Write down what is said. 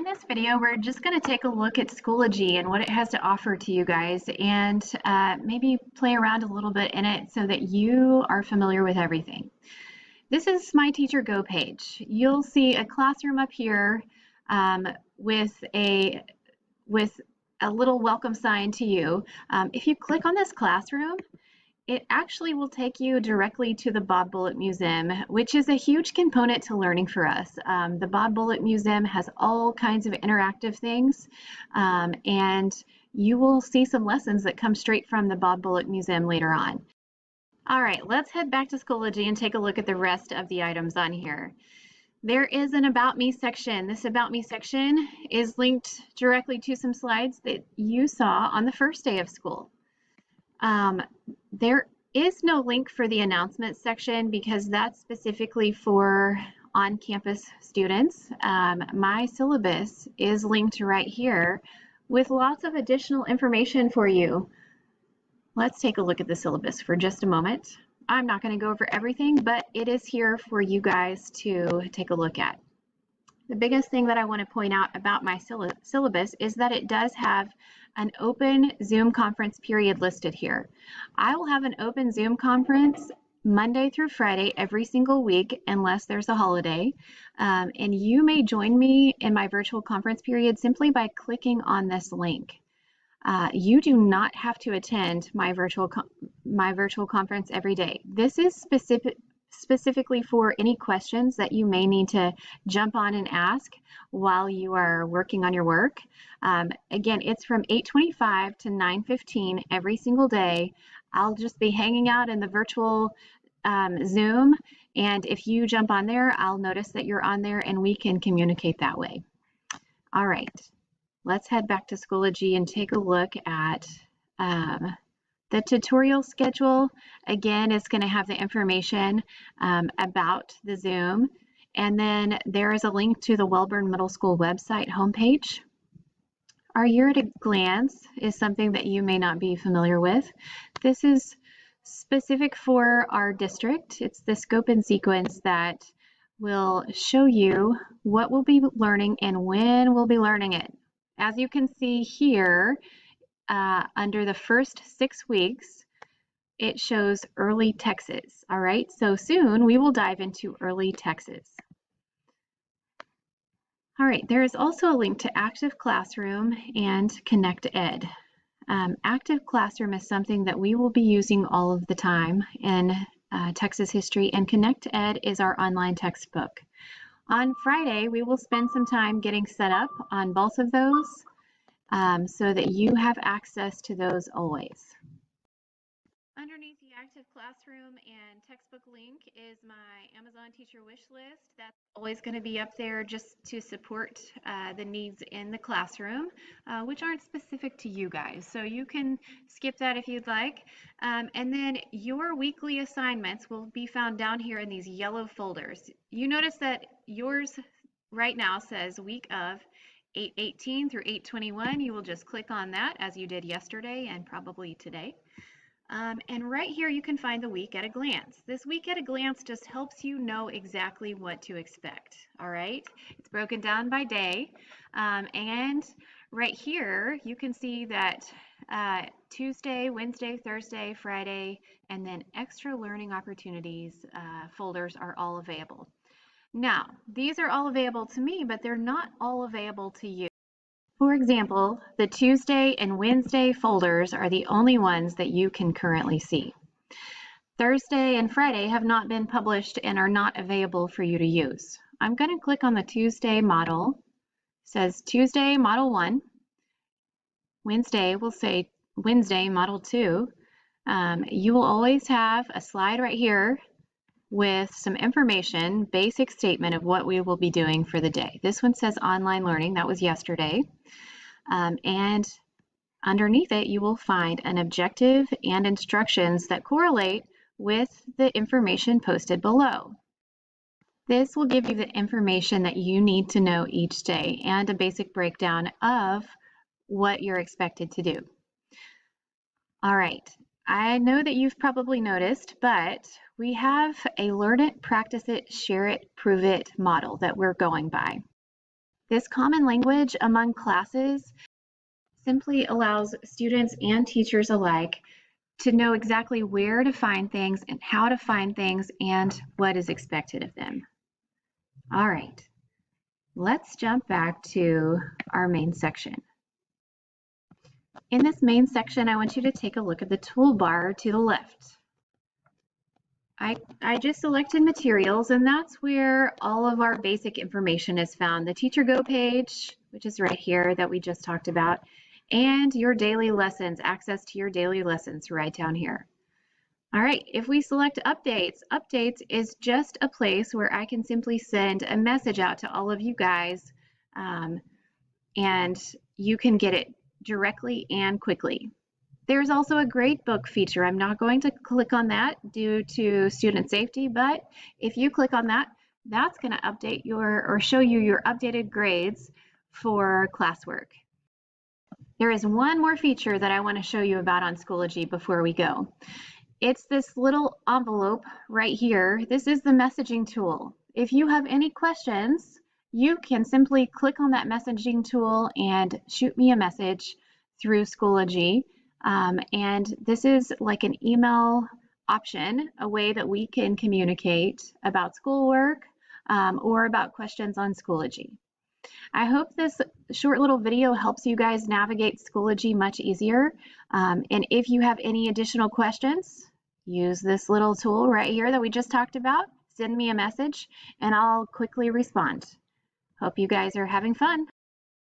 In this video, we're just going to take a look at Schoology and what it has to offer to you guys, and maybe play around a little bit in it so that you are familiar with everything. This is my Teacher Go page. You'll see a classroom up here with a little welcome sign to you. If you click on this classroom, it actually will take you directly to the Bob Bullock Museum, which is a huge component to learning for us. The Bob Bullock Museum has all kinds of interactive things, and you will see some lessons that come straight from the Bob Bullock Museum later on. All right, let's head back to Schoology and take a look at the rest of the items on here. There is an About Me section. This About Me section is linked directly to some slides that you saw on the first day of school. There is no link for the announcements section because that's specifically for on-campus students. My syllabus is linked right here with lots of additional information for you. Let's take a look at the syllabus for just a moment. I'm not going to go over everything, but it is here for you guys to take a look at. The biggest thing that I want to point out about my syllabus is that it does have an open Zoom conference period listed here. I will have an open Zoom conference Monday through Friday every single week unless there's a holiday. And you may join me in my virtual conference period simply by clicking on this link. You do not have to attend my virtual conference every day. This is specifically for any questions that you may need to jump on and ask while you are working on your work. Again, it's from 8:25 to 9:15 every single day. I'll just be hanging out in the virtual Zoom, and if you jump on there, I'll notice that you're on there and we can communicate that way. All right, let's head back to Schoology and take a look at the tutorial schedule. Again, it's going to have the information about the Zoom. And then there is a link to the Wellborn Middle School website homepage. Our Year at a Glance is something that you may not be familiar with. This is specific for our district. It's the scope and sequence that will show you what we'll be learning and when we'll be learning it. As you can see here, under the first 6 weeks, it shows early Texas. All right, so soon we will dive into early Texas. All right, there is also a link to Active Classroom and Connect Ed. Active Classroom is something that we will be using all of the time in Texas history, and Connect Ed is our online textbook. On Friday, we will spend some time getting set up on both of those so that you have access to those always. Underneath the Active Classroom and textbook link is my Amazon teacher wish list. That's always going to be up there just to support the needs in the classroom, which aren't specific to you guys. So you can skip that if you'd like. And then your weekly assignments will be found down here in these yellow folders. You notice that yours right now says week of 8/18 through 8/21. You will just click on that as you did yesterday and probably today. And right here you can find the week at a glance. This week at a glance just helps you know exactly what to expect. All right, it's broken down by day, and right here you can see that Tuesday, Wednesday, Thursday, Friday, and then extra learning opportunities folders are all available. Now, these are all available to me, but they're not all available to you. For example, the Tuesday and Wednesday folders are the only ones that you can currently see. Thursday and Friday have not been published and are not available for you to use. I'm going to click on the Tuesday model. It says Tuesday Model 1. Wednesday will say Wednesday Model 2. You will always have a slide right here with some information, basic statement of what we will be doing for the day. This one says online learning. That was yesterday. And underneath it, you will find an objective and instructions that correlate with the information posted below. This will give you the information that you need to know each day and a basic breakdown of what you're expected to do. All right. I know that you've probably noticed, but we have a learn it, practice it, share it, prove it model that we're going by. This common language among classes simply allows students and teachers alike to know exactly where to find things and how to find things and what is expected of them. All right, let's jump back to our main section. In this main section, I want you to take a look at the toolbar to the left. I just selected materials, and that's where all of our basic information is found. The Teacher Go page, which is right here that we just talked about, and your daily lessons, access to your daily lessons right down here. All right, if we select updates, updates is just a place where I can simply send a message out to all of you guys, and you can get it directly and quickly. There's also a gradebook feature. I'm not going to click on that due to student safety, but if you click on that, that's going to update your or show you your updated grades for classwork. There is one more feature that I want to show you about on Schoology before we go. It's this little envelope right here. This is the messaging tool. If you have any questions, you can simply click on that messaging tool and shoot me a message through Schoology. And this is like an email option, a way that we can communicate about schoolwork or about questions on Schoology. I hope this short little video helps you guys navigate Schoology much easier. And if you have any additional questions, use this little tool right here that we just talked about. Send me a message and I'll quickly respond. Hope you guys are having fun.